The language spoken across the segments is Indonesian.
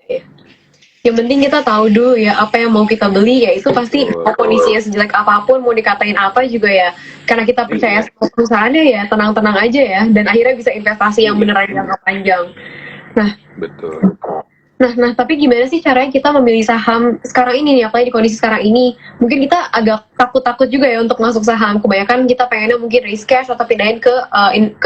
Iya. Yang penting kita tahu dulu ya apa yang mau kita beli, ya itu pasti Betul. mau kondisinya sejelek apapun, mau dikatain apa juga ya, karena kita percaya Iya, sama perusahaannya ya tenang-tenang aja ya, dan akhirnya bisa investasi yang iya, beneran jangka panjang. Nah, betul. Nah, tapi gimana sih caranya kita memilih saham sekarang ini nih, apalagi di kondisi sekarang ini? Mungkin kita agak takut-takut juga ya untuk masuk saham. Kebanyakan kita pengennya mungkin risk cash atau pindahin ke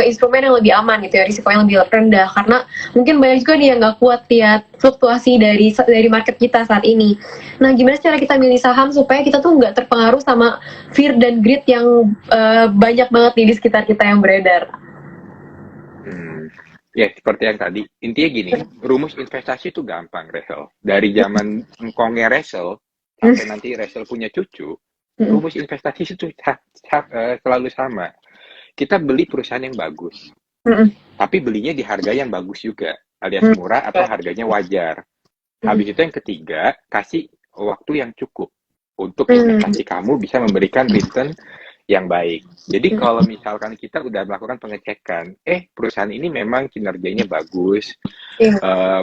instrumen yang lebih aman gitu ya, risiko yang lebih rendah. Karena mungkin banyak juga nih yang nggak kuat lihat fluktuasi dari market kita saat ini. Nah, gimana sih cara kita milih saham supaya kita tuh nggak terpengaruh sama fear dan greed yang banyak banget nih di sekitar kita yang beredar? Hmm. Ya, seperti yang tadi. Intinya gini, rumus investasi itu gampang, Rachel. Dari zaman engkongnya Rachel, sampai nanti Rachel punya cucu, rumus investasi itu selalu sama. Kita beli perusahaan yang bagus, tapi belinya di harga yang bagus juga, alias murah atau harganya wajar. Habis itu yang ketiga, kasih waktu yang cukup untuk investasi kamu bisa memberikan return yang baik. Jadi kalau misalkan kita udah melakukan pengecekan, perusahaan ini memang kinerjanya bagus,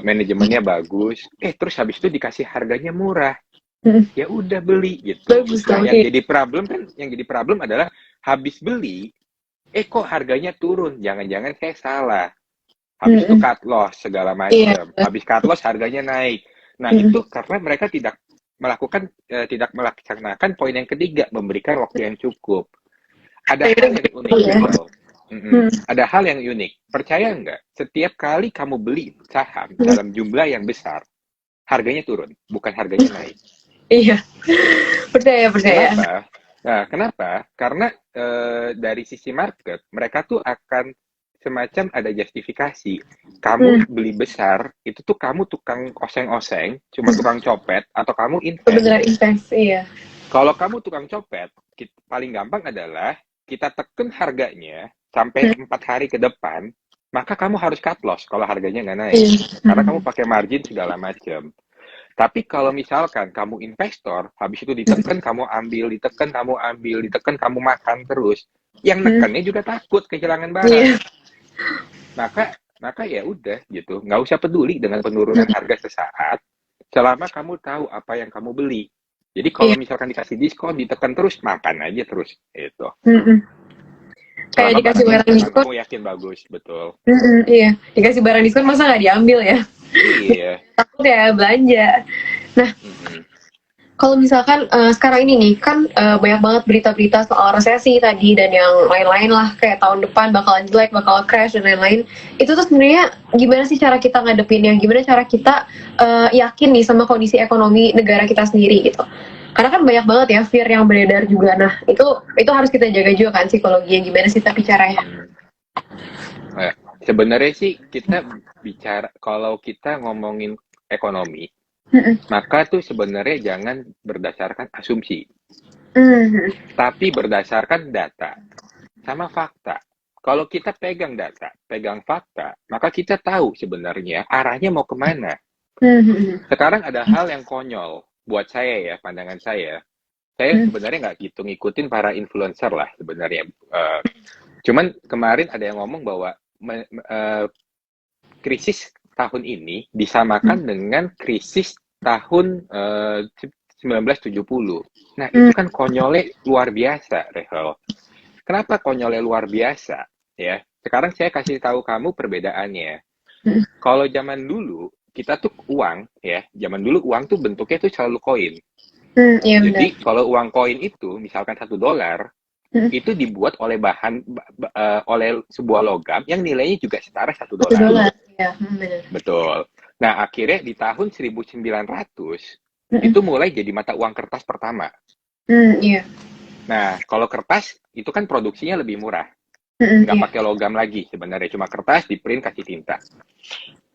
manajemennya bagus, terus habis itu dikasih harganya murah, ya udah beli gitu. Bagus Nah, dong. yang jadi problem adalah habis beli, kok harganya turun? Jangan-jangan saya salah. Habis itu cut loss segala Iya. macam. Habis cut loss harganya naik. Nah, itu karena mereka tidak melaksanakan poin yang ketiga, memberikan waktu yang cukup. Ada hal yang unik, Iya. Rachel. Ada hal yang unik. Percaya nggak? Setiap kali kamu beli saham dalam jumlah yang besar, harganya turun, bukan harganya naik. Iya. Percaya. Kenapa? Nah, kenapa? Karena dari sisi market, mereka tuh akan semacam ada justifikasi. Kamu beli besar, itu tuh kamu tukang oseng-oseng, cuma tukang copet, atau kamu invest. Kebenaran investasi ya. Kalau kamu tukang copet, paling gampang adalah kita tekan harganya sampai 4 hari ke depan, maka kamu harus cut loss kalau harganya nggak naik. Karena kamu pakai margin segala macam. Tapi kalau misalkan kamu investor, habis itu ditekan kamu ambil, ditekan kamu ambil, ditekan kamu makan terus, yang nekannya juga takut kehilangan barang. Iya. Maka ya udah gitu, nggak usah peduli dengan penurunan harga sesaat, selama kamu tahu apa yang kamu beli. Jadi kalau Iya. misalkan dikasih diskon, ditekan terus, makan aja terus. Itu. Kayak Selama dikasih barangnya barang memang diskon. kamu yakin bagus, betul. Iya, dikasih barang diskon masa nggak diambil ya? Iya. Takut ya belanja. Nah, Mm-mm. kalau misalkan sekarang ini nih kan banyak banget berita-berita soal resesi tadi dan yang lain-lain lah, kayak tahun depan bakalan jelek, bakal crash dan lain-lain. Itu tuh sebenarnya gimana sih cara kita ngadepinnya? Gimana cara kita yakin nih sama kondisi ekonomi negara kita sendiri gitu? Karena kan banyak banget ya fear yang beredar juga. Nah, itu harus kita jaga juga kan psikologinya, gimana sih tapi caranya? Hmm. Sebenarnya sih kita bicara, kalau kita ngomongin ekonomi, maka tuh sebenarnya jangan berdasarkan asumsi, tapi berdasarkan data sama fakta. Kalau kita pegang data, pegang fakta, maka kita tahu sebenarnya arahnya mau kemana. Sekarang ada hal yang konyol buat saya ya, pandangan saya. Saya sebenarnya nggak gitu ngikutin para influencer lah sebenarnya. Cuman kemarin ada yang ngomong bahwa krisis tahun ini disamakan dengan krisis tahun 1970. Nah, itu kan konyolnya luar biasa, Rehel. Kenapa konyolnya luar biasa? Ya, sekarang saya kasih tahu kamu perbedaannya. Kalau zaman dulu kita tuh uang, ya, zaman dulu uang tuh bentuknya tuh selalu koin. Iya benar. Jadi kalau uang koin itu misalkan $1, itu dibuat oleh oleh sebuah logam yang nilainya juga setara $1. $1. Ya, benar. Betul. Nah, akhirnya di tahun 1900 itu mulai jadi mata uang kertas pertama. Iya. Nah, kalau kertas itu kan produksinya lebih murah. Nggak Iya. pakai logam lagi sebenarnya, cuma kertas di print kasih tinta.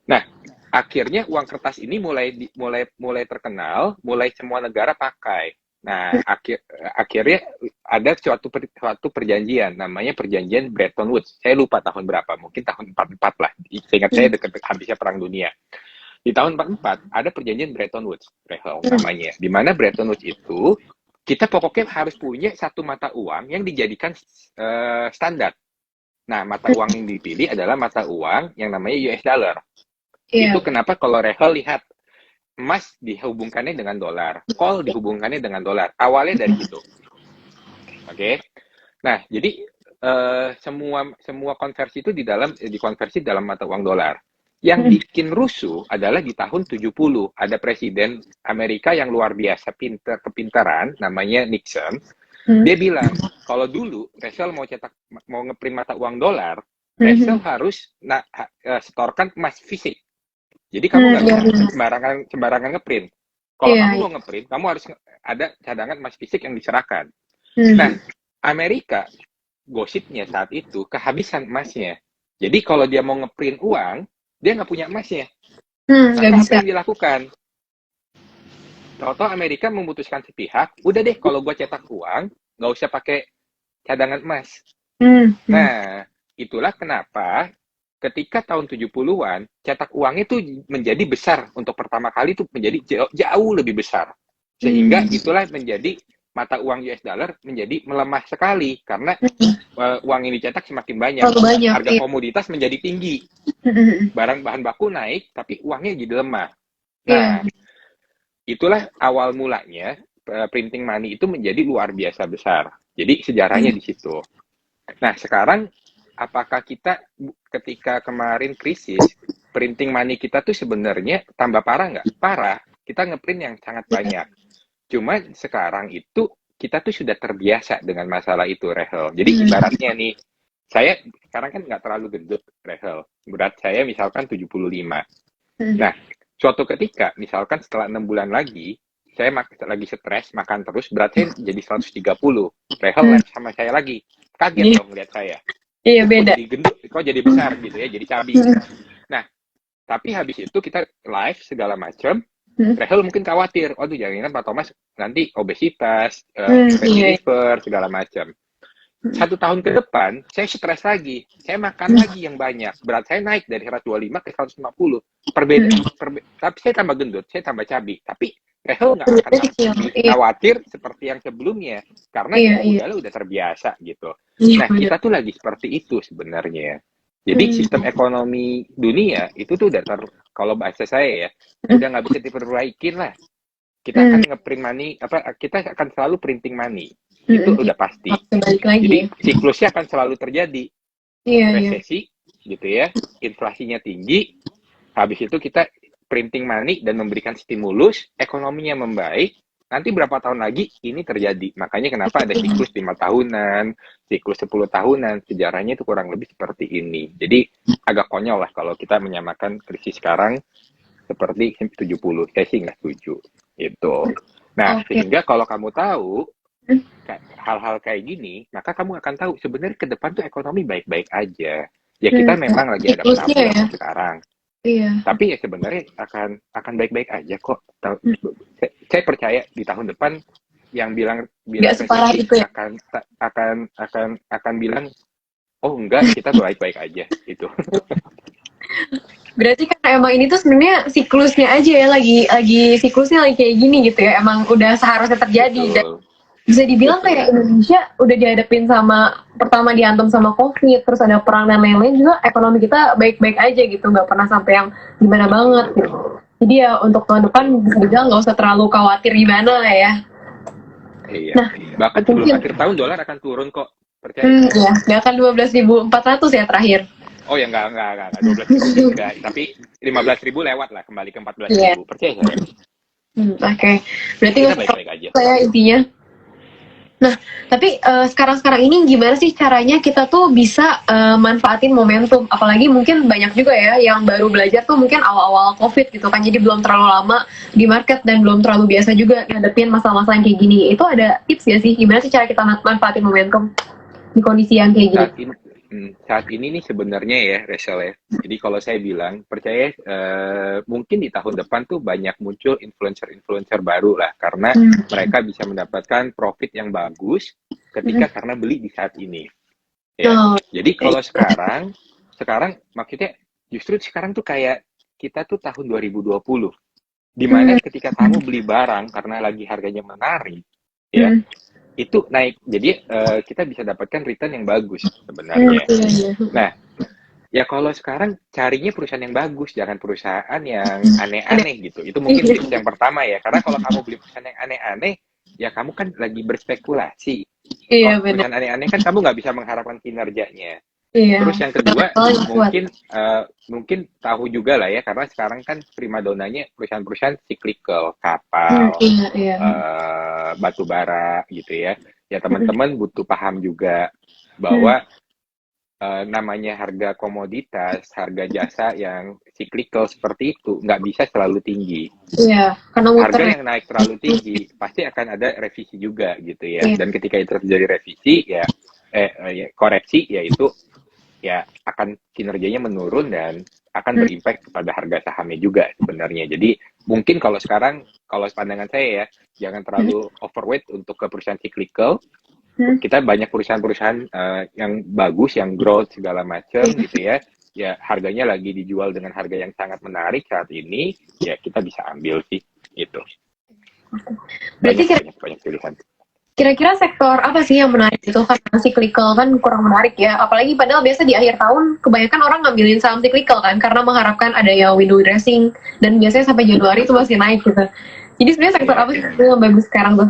Nah, akhirnya uang kertas ini mulai terkenal, mulai semua negara pakai. Nah, akhirnya ada suatu perjanjian, namanya perjanjian Bretton Woods. Saya lupa tahun berapa, mungkin tahun 44 lah. Seingat saya dekat habisnya Perang Dunia. Di tahun 44 ada perjanjian Bretton Woods, namanya. Di mana Bretton Woods itu kita pokoknya harus punya satu mata uang yang dijadikan standar. Nah, mata uang yang dipilih adalah mata uang yang namanya US dollar. Iya. Itu kenapa kalau Rehel lihat emas dihubungkannya dengan dolar, coal dihubungkannya dengan dolar. Awalnya dari situ. Oke. Nah, jadi semua konversi itu dikonversi dalam mata uang dolar. Yang bikin rusuh adalah di tahun 70 ada presiden Amerika yang luar biasa kepintaran, namanya Nixon. Dia bilang kalau dulu Rachel mau ngeprint mata uang dolar, Rachel harus setorkan emas fisik. Jadi kamu nggak bisa sembarangan ngeprint. Kalau kamu mau ngeprint, kamu harus ada cadangan emas fisik yang diserahkan. Nah, Amerika gosipnya saat itu kehabisan emasnya. Jadi kalau dia mau ngeprint uang, dia nggak punya emasnya. Maka apa yang dilakukan? Tahu-tahu Amerika memutuskan sepihak, udah deh kalau gue cetak uang, nggak usah pakai cadangan emas. Nah, itulah kenapa ketika tahun 70-an, cetak uang itu menjadi besar. Untuk pertama kali itu menjadi jauh lebih besar. Sehingga itulah menjadi mata uang US dollar menjadi melemah sekali. Karena uang yang dicetak semakin banyak. Harga komoditas menjadi tinggi. Barang bahan baku naik, tapi uangnya jadi lemah. Nah, itulah awal mulanya printing money itu menjadi luar biasa besar. Jadi sejarahnya di situ. Nah, sekarang apakah kita ketika kemarin krisis, printing money kita tuh sebenarnya tambah parah nggak? Parah. Kita ngeprint yang sangat banyak. Cuma sekarang itu kita tuh sudah terbiasa dengan masalah itu, Rehel. Jadi ibaratnya nih, saya sekarang kan nggak terlalu gendut, Rehel. Berat saya misalkan 75. Nah, suatu ketika, misalkan setelah 6 bulan lagi, saya lagi stres, makan terus, berat saya jadi 130. Rehel sama saya lagi. Kaget dong lihat saya. Iya, beda. Kok jadi gendut, kok jadi besar gitu ya, jadi cabi. Nah, tapi habis itu kita live segala macam. Rehel mungkin khawatir, waduh jangan Pak Thomas nanti obesitas, liver, segala macam. 1 tahun ke depan, saya stres lagi. Saya makan lagi yang banyak. Berat saya naik dari 125 ke 150. Tapi saya tambah gendut, saya tambah cabi. Tapi Rehel nggak akan khawatir seperti yang sebelumnya. Karena udah terbiasa gitu. Nah, kita tuh lagi seperti itu sebenarnya. Jadi sistem ekonomi dunia itu tuh udah kalau bahasa saya ya, udah nggak bisa diperbaikin lah. Kita akan ngeprint money, kita akan selalu printing money. Itu udah pasti. Jadi siklusnya akan selalu terjadi. Resesi gitu ya, inflasinya tinggi, habis itu kita printing money dan memberikan stimulus, ekonominya membaik. Nanti berapa tahun lagi ini terjadi. Makanya kenapa ada siklus 5 tahunan, siklus 10 tahunan, sejarahnya itu kurang lebih seperti ini. Jadi agak konyol lah kalau kita menyamakan krisis sekarang seperti 70. Saya sih nggak setuju. Itu. Nah, sehingga kalau kamu tahu hal-hal kayak gini, maka kamu akan tahu sebenarnya ke depan tuh ekonomi baik-baik aja. Ya kita memang lagi ada penampilan sekarang. Iya. Tapi ya sebenarnya akan baik-baik aja kok. Saya percaya di tahun depan yang bilang separah itu ya? akan bilang oh enggak, kita baik-baik aja itu. Berarti kan emang ini tuh sebenarnya siklusnya aja ya, lagi siklusnya lagi kayak gini gitu ya. Emang udah seharusnya terjadi. Dan bisa dibilang kayak Indonesia udah dihadapin sama, pertama dihantam sama COVID, terus ada perang dan lain-lain juga, ekonomi kita baik-baik aja gitu, nggak pernah sampai yang gimana banget gitu. Jadi ya untuk tahun depan bisa dibilang nggak usah terlalu khawatir gimana lah ya. Iya. Nah, bahkan sebelum akhir tahun dolar akan turun kok, percaya. Iya, nggak akan 12.400 ya terakhir. Oh ya nggak 12.000 enggak, tapi 15.000 lewat lah, kembali ke 14.000, percaya saya. Oke. Berarti kita baik-baik aja. Saya intinya. Nah, tapi sekarang ini gimana sih caranya kita tuh bisa manfaatin momentum? Apalagi mungkin banyak juga ya yang baru belajar tuh mungkin awal-awal COVID gitu kan, jadi belum terlalu lama di market dan belum terlalu biasa juga ngadepin masalah-masalah yang kayak gini. Itu ada tips ya sih? Gimana sih cara kita manfaatin momentum di kondisi yang kayak gini? Saat ini nih sebenarnya ya, Rachel ya. Jadi kalau saya bilang, percaya mungkin di tahun depan tuh banyak muncul influencer baru lah. Karena mereka bisa mendapatkan profit yang bagus ketika karena beli di saat ini. Ya. Jadi kalau sekarang maksudnya justru sekarang tuh kayak kita tuh tahun 2020. Dimana ketika kamu beli barang karena lagi harganya menarik, ya. Itu naik, jadi kita bisa dapatkan return yang bagus sebenarnya. Nah, Ya kalau sekarang carinya perusahaan yang bagus, jangan perusahaan yang aneh-aneh gitu. Itu mungkin tips yang pertama ya. Karena kalau kamu beli perusahaan yang aneh-aneh, ya kamu kan lagi berspekulasi. Iya Kalau benar. perusahaan aneh-aneh kan kamu nggak bisa mengharapkan kinerjanya. Iya. Terus yang kedua, Kalau yang kuat. mungkin tahu juga lah ya, karena sekarang kan primadonanya perusahaan-perusahaan cyclical, kapal, Iya, iya. batu bara gitu ya. Ya teman-teman butuh paham juga bahwa namanya harga komoditas, harga jasa yang cyclical seperti itu nggak bisa selalu tinggi. Iya, karena muter Harga ya. yang naik terlalu tinggi pasti akan ada revisi juga gitu ya. Iya. Dan ketika itu terjadi revisi ya koreksi yaitu ya akan kinerjanya menurun dan akan berimpact kepada harga sahamnya juga sebenarnya. Jadi mungkin kalau sekarang kalau pandangan saya ya jangan terlalu overweight untuk ke perusahaan cyclical. Kita banyak perusahaan-perusahaan yang bagus, yang growth segala macam gitu ya. Ya harganya lagi dijual dengan harga yang sangat menarik saat ini, ya kita bisa ambil sih itu. Berarti Banyak pilihan. kira-kira sektor apa sih yang menarik itu? Karena cyclical kan kurang menarik ya. Apalagi padahal biasa di akhir tahun kebanyakan orang ngambilin saham cyclical kan karena mengharapkan ada yang window dressing dan biasanya sampai Januari itu masih naik gitu. Jadi sebenarnya sektor apa sih yang bagus sekarang tuh?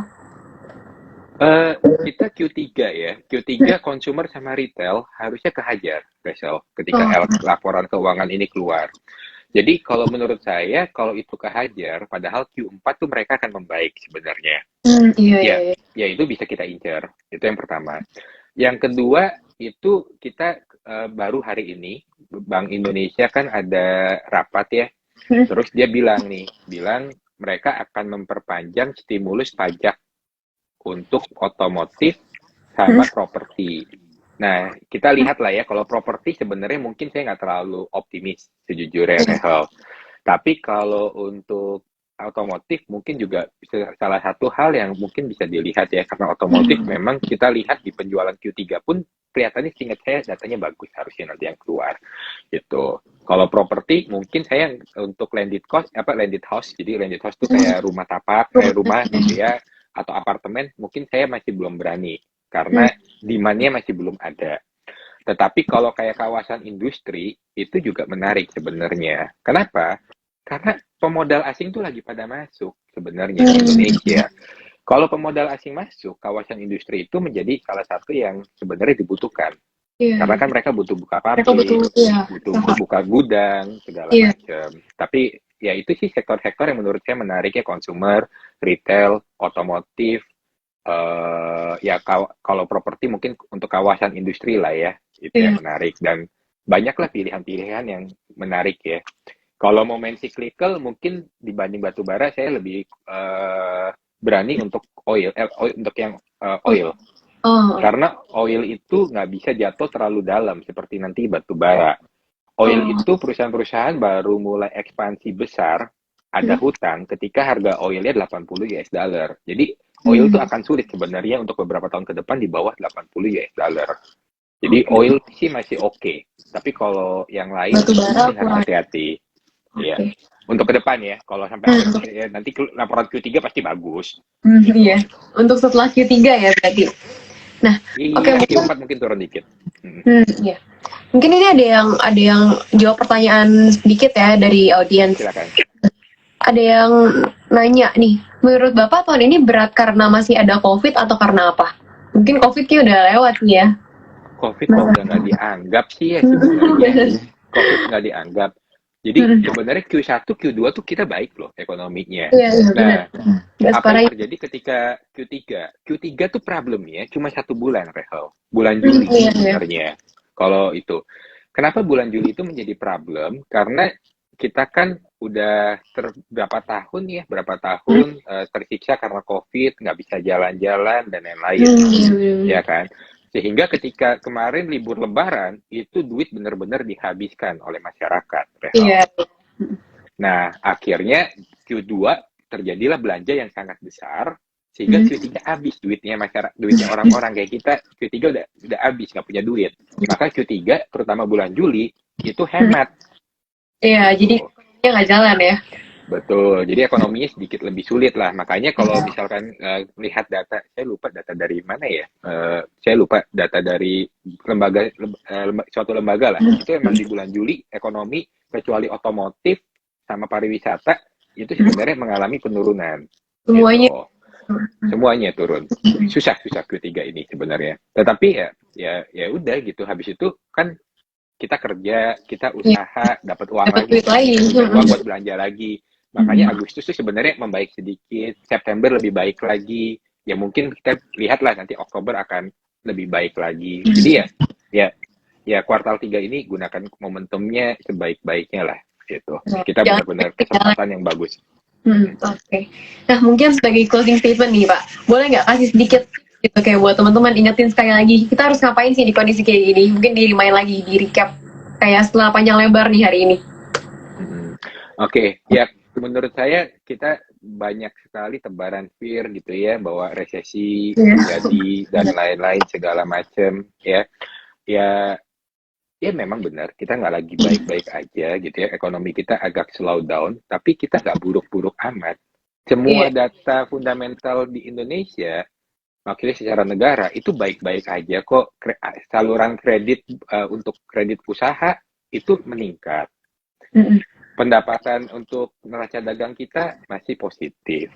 Kita Q3 ya. Q3 consumer sama retail harusnya kehajar, Rachel, ketika laporan keuangan ini keluar. Jadi kalau menurut saya, kalau itu kehajar, padahal Q4 tuh mereka akan membaik sebenarnya. Iya. Ya itu bisa kita incer. Itu yang pertama. Yang kedua, itu kita baru hari ini, Bank Indonesia kan ada rapat ya. Terus dia bilang mereka akan memperpanjang stimulus pajak untuk otomotif sama properti. Nah, kita lihat lah ya, kalau properti sebenarnya mungkin saya nggak terlalu optimis sejujurnya, Rehel. Tapi kalau untuk otomotif mungkin juga salah satu hal yang mungkin bisa dilihat ya, karena otomotif memang kita lihat di penjualan Q3 pun kelihatannya seingat saya datanya bagus harusnya nanti yang keluar gitu. Kalau properti mungkin saya untuk landed house, jadi landed house itu kayak rumah tapak, rumah gitu ya, atau apartemen mungkin saya masih belum berani karena demand-nya masih belum ada. Tetapi kalau kayak kawasan industri itu juga menarik sebenarnya. Kenapa? Karena pemodal asing tuh lagi pada masuk sebenarnya di Indonesia. Kalau pemodal asing masuk, kawasan industri itu menjadi salah satu yang sebenarnya dibutuhkan. Karena kan mereka butuh buka pabrik, butuh buka gudang, segala macam. Tapi ya itu sih sektor-sektor yang menurut saya menarik ya, consumer, retail, otomotif, ya kalau properti mungkin untuk kawasan industri lah ya, itu yang menarik. Dan banyaklah pilihan-pilihan yang menarik ya. Kalau mau main cyclical mungkin dibanding batu bara saya lebih berani untuk oil, untuk yang oil. Karena oil itu nggak bisa jatuh terlalu dalam seperti nanti batu bara. Oil itu perusahaan-perusahaan baru mulai ekspansi besar, ada hutang ketika harga oilnya 80 US dollar. Jadi oil itu akan sulit sebenarnya untuk beberapa tahun ke depan di bawah 80 US dollar. Jadi oil sih masih oke. Tapi kalau yang lain harus hati-hati. Iya. Untuk ke depan ya, kalau sampai ya, nanti laporan Q3 pasti bagus. Iya. Untuk setelah Q3 ya berarti. Nah, Q4 mungkin turun dikit. Iya. Mungkin ini ada yang jawab pertanyaan sedikit ya dari audiens. Silakan. Ada yang nanya nih, menurut Bapak tahun ini berat karena masih ada COVID atau karena apa? Mungkin COVID udah lewat nih ya. COVID udah nggak dianggap sih ya sebenarnya. COVID nggak dianggap. Jadi sebenarnya Q1, Q2 tuh kita baik loh ekonominya. Nah, apa yang terjadi ketika Q3? Q3 tuh problemnya cuma 1 bulan, Rehel. Bulan Juli sebenarnya. Kalau itu. Kenapa bulan Juli itu menjadi problem? Karena kita kan udah berapa tahun tersiksa karena COVID, nggak bisa jalan-jalan dan lain-lain. Ya kan? Sehingga ketika kemarin libur lebaran, itu duit benar-benar dihabiskan oleh masyarakat. Nah, akhirnya Q2 terjadilah belanja yang sangat besar, sehingga Q3 habis duitnya orang-orang kayak kita, Q3 udah habis, nggak punya duit. Maka Q3, terutama bulan Juli, itu hemat. Iya, jadi nggak jalan ya. Betul. Jadi ekonominya sedikit lebih sulit lah. Makanya kalau misalkan lihat data, saya lupa data dari mana ya. Saya lupa data dari suatu lembaga lah. Itu emang di bulan Juli ekonomi kecuali otomotif sama pariwisata itu sebenarnya mengalami penurunan. Semuanya. Gitu. Semuanya turun. Susah Q3 ini sebenarnya. Tetapi ya udah gitu. Habis itu kan kita kerja, kita usaha, dapat uang Dapat lagi, duit lagi. uang buat belanja lagi. Makanya Agustus tuh sebenarnya membaik sedikit, September lebih baik lagi. Ya mungkin kita lihatlah nanti Oktober akan lebih baik lagi. Jadi ya kuartal 3 ini gunakan momentumnya sebaik-baiknya lah gitu. Kita benar-benar kesempatan yang bagus. Oke. Nah, mungkin sebagai closing statement nih, Pak. Boleh nggak kasih sedikit gitu kayak buat teman-teman ingetin sekali lagi, kita harus ngapain sih di kondisi kayak gini? Mungkin di-remind lagi, di recap kayak setelah panjang lebar nih hari ini. Oke, ya menurut saya kita banyak sekali tebaran fear gitu ya bahwa resesi terjadi dan lain-lain segala macam ya. Ya memang benar kita nggak lagi baik-baik aja gitu ya, ekonomi kita agak slow down, tapi kita nggak buruk-buruk amat. Semua data fundamental di Indonesia, makanya secara negara itu baik-baik aja kok. Saluran kredit untuk kredit usaha itu meningkat. Pendapatan untuk neraca dagang kita masih positif.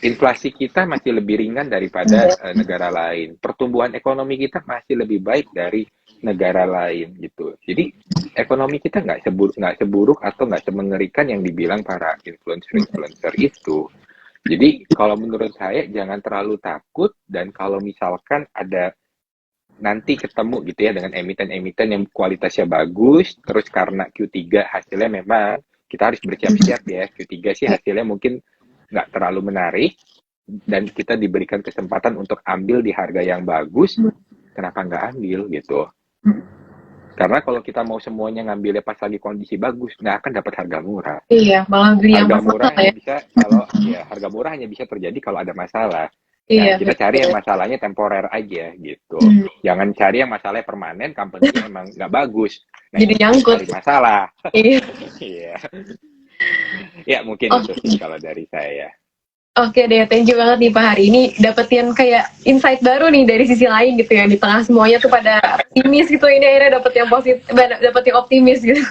Inflasi kita masih lebih ringan daripada negara lain. Pertumbuhan ekonomi kita masih lebih baik dari negara lain gitu. Jadi ekonomi kita nggak seburuk atau nggak semengerikan yang dibilang para influencer itu. Jadi kalau menurut saya jangan terlalu takut, dan kalau misalkan ada nanti ketemu gitu ya dengan emiten-emiten yang kualitasnya bagus, terus karena Q3 hasilnya memang kita harus bersiap-siap ya, Q3 sih hasilnya mungkin nggak terlalu menarik dan kita diberikan kesempatan untuk ambil di harga yang bagus, kenapa nggak ambil gitu? Karena kalau kita mau semuanya ngambilnya pas lagi kondisi bagus, nggak akan dapat harga murah. Iya, malah beli yang harga murah ya. bisa kalau harga murah hanya bisa terjadi kalau ada masalah. Nah, kita cari yang masalahnya temporer aja gitu. Jangan cari yang masalahnya permanen, company-nya emang nggak bagus. Nah, jadi nyangkut. Cari masalah. Iya. Ya, mungkin itu sih kalau dari saya. Oke deh, thank you banget nih Pak, hari ini dapetin kayak insight baru nih dari sisi lain gitu ya, di tengah semuanya tuh pada optimis gitu, ini akhirnya dapet yang positif, dapet yang optimis gitu.